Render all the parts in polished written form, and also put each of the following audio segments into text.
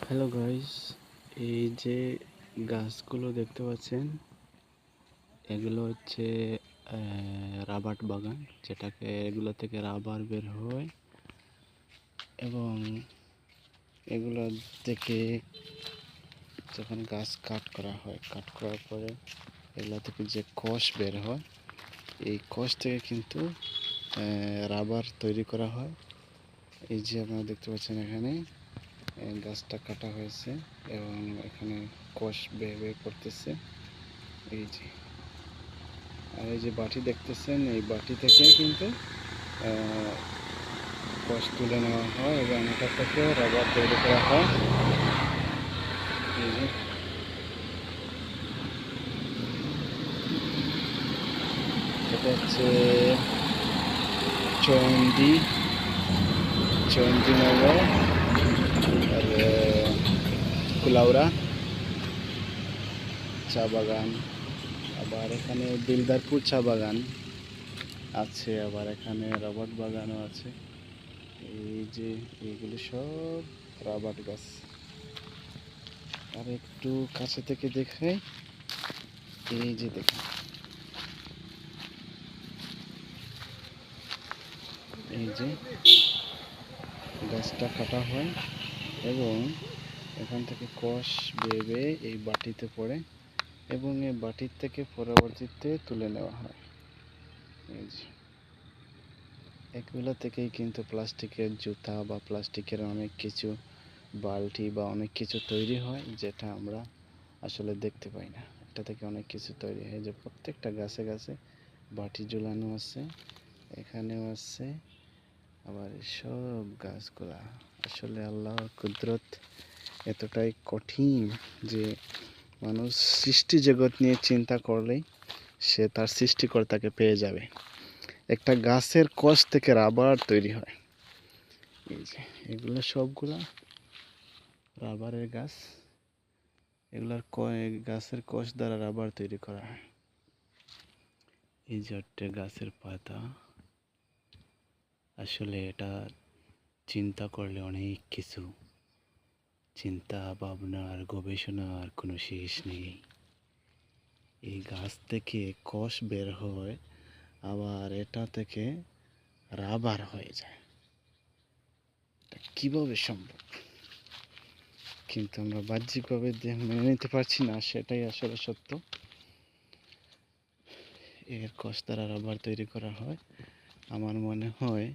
Hello guys, এই যে গাছগুলো দেখতে পাচ্ছেন, এগুলো হচ্ছে রাবার বাগান, যেটাকে এগুলো থেকে রাবার বের হয় এবং এগুলো থেকে যখন গাছ কাট করা হয়, কাট করার পরে এগুলো থেকে যে কোষ বের হয়, এই কোষ থেকে কিন্তু রাবার তৈরি করা হয়। এই যে আপনারা দেখতে পাচ্ছেন এখানে গাছটা কাটা হয়েছে এবং এখানে কোষ বের বের করতেছে। এই যে আর এই যে বাটি দেখতেছেন, এই বাটি থেকে কিন্তু কোষ তুলে নেওয়া হয় এবং এটা থেকে রাবার তৈরি করা হয়। এই যে এটা হচ্ছে চন্ডী চন্ডীনগর আর কুলাউড়া চা বাগান, আবার এখানে দিলদারপুর চা বাগান আছে, আবার এখানে রাবার বাগানও আছে। এই যে এইগুলো সব রাবার গাছ। আর একটু কাছে থেকে দেখাই, এই যে দেখুন, এই যে গাছটা কাটা হয় এবং এখান থেকে কোষ বেয়ে বেয়ে এই বাটিতে পড়ে এবং এই বাটির থেকে পরবর্তীতে তুলে নেওয়া হয়। এই যে এগুলো থেকেই কিন্তু প্লাস্টিকের জুতা বা প্লাস্টিকের অনেক কিছু, বালতি বা অনেক কিছু তৈরি হয়, যেটা আমরা আসলে দেখতে পাই না। এটা থেকে অনেক কিছু তৈরি হয়, যে প্রত্যেকটা গাছে গাছে বাটি ঝুলানো আছে, এখানেও আছে। আবার সব গাছগুলা আসলে আল্লাহর কুদরত এতটাই কঠিন যে মানুষ সৃষ্টি জগৎ নিয়ে চিন্তা করলেই সে তার সৃষ্টিকর্তাকে পেয়ে যাবে। একটা গাছের কোষ থেকে রাবার তৈরি হয়। এই যে এগুলো সবগুলা রাবারের গাছ, এগুলার গাছের কোষ দ্বারা রাবার তৈরি করা হয়। এই যে একটা গাছের পাতা, আসলে এটা চিন্তা করলে অনেক কিছু, চিন্তা ভাবনার গবেষণার কোনো শেষ নেই। এই গাছ থেকে কোষ বের হয়, আবার এটা থেকে রাবার হয়ে যায়। এটা কীভাবে সম্ভব? কিন্তু আমরা বাহ্যিকভাবে মেনে নিতে পারছি না, সেটাই আসলে সত্য। এর কোষ দ্বারা রাবার তৈরি করা হয়। আমার মনে হয়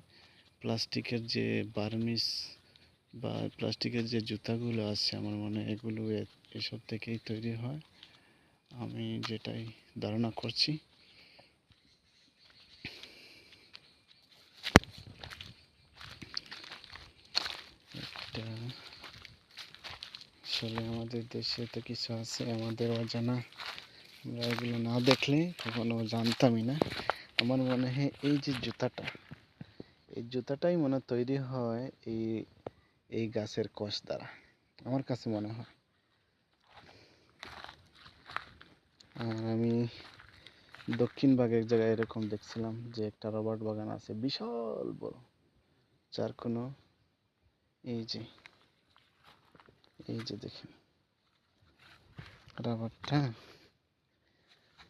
প্লাস্টিকের যে বার্মিস বা প্লাস্টিকের যে জুতাগুলো আছে, আমার মনে হয় এগুলো এসব থেকেই তৈরি হয়, আমি যেটাই ধারণা করছি। এটা আসলে আমাদের দেশে তো কিছু আছে আমাদের অজানা, আমরা এগুলো না দেখলে কখনো জানতামই না। আমার মনে হয় এই যে জুতাটা, এই জুতাটাই মনে তৈরি হয় এই এই গাছের কোষ দ্বারা, আমার কাছে মনে হয়। আর আমি দক্ষিণ ভাগে এক জায়গায় এরকম দেখছিলাম যে একটা রবার্ট বাগান আছে, বিশাল বড়, যার কোনো এই যে এই যে দেখেন রাবারটা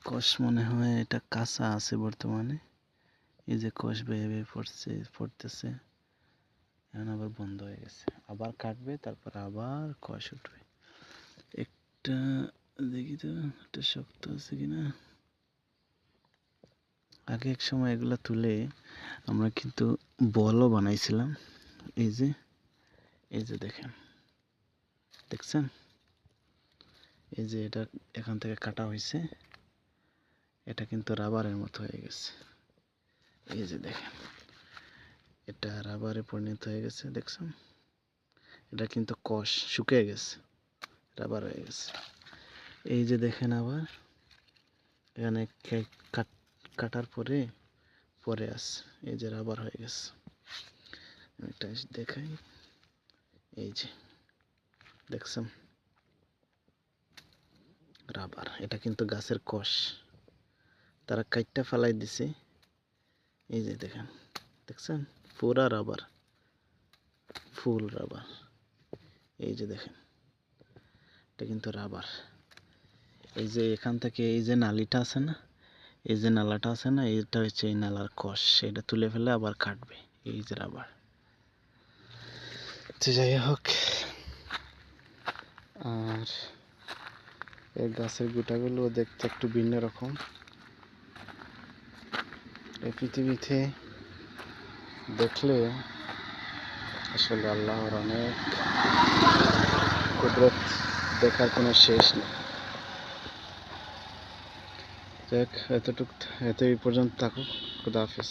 কোষ মনে হয় এটা কাঁচা আছে বর্তমানে। এই যে কোষ বেয়ে বেয়ে পড়তেছে, এখন আবার বন্ধ হয়ে গেছে, আবার কাটবে, তারপর আবার কোষ উঠবে। একটা দেখি তো, একটা শক্ত আছে কিনা। আগে এক সময় এগুলা তুলে আমরা কিন্তু বলও বানাইছিলাম। এই যে এই যে দেখেন, দেখছেন, এই যে এটা এখান থেকে কাটা হয়েছে, এটা কিন্তু রাবারের মতো হয়ে গেছে। এই যে দেখেন, এটা রাবারে পরিণত হয়ে গেছে, দেখছেন, এটা কিন্তু কোষ শুকিয়ে গেছে, রাবার হয়ে গেছে। এই যে দেখেন, আবার এখানে কাটার পরে পরে আছে, এই যে রাবার হয়ে গেছে। এটা দেখাই, এই যে দেখছেন রাবার, এটা কিন্তু গাছের কোষ, তারা কাইটটা ফেলাই দিছে। এই যে দেখেন, দেখছেন, পুরা রাবার, ফুল রাবার। এই যে দেখেন। এটা কিন্তু রাবার। এই যে এখান থেকে এই যে নালিটা আছে না, এই যে নালাটা আছে না, এটা হচ্ছে এই নালার কষ, এটা তুলে ফেলে আবার কাটবে, এই যে রাবার। তো যাই হোক, আর এই গাছের গুটাগুলো দেখতে একটু ভিন্ন রকম। এই পৃথিবীতে দেখলে আসলে আল্লাহর অনেক কুদরত দেখার কোনো শেষ নেই। যাক, এতটুক এতই পর্যন্ত থাকুক। খুদা হাফেজ।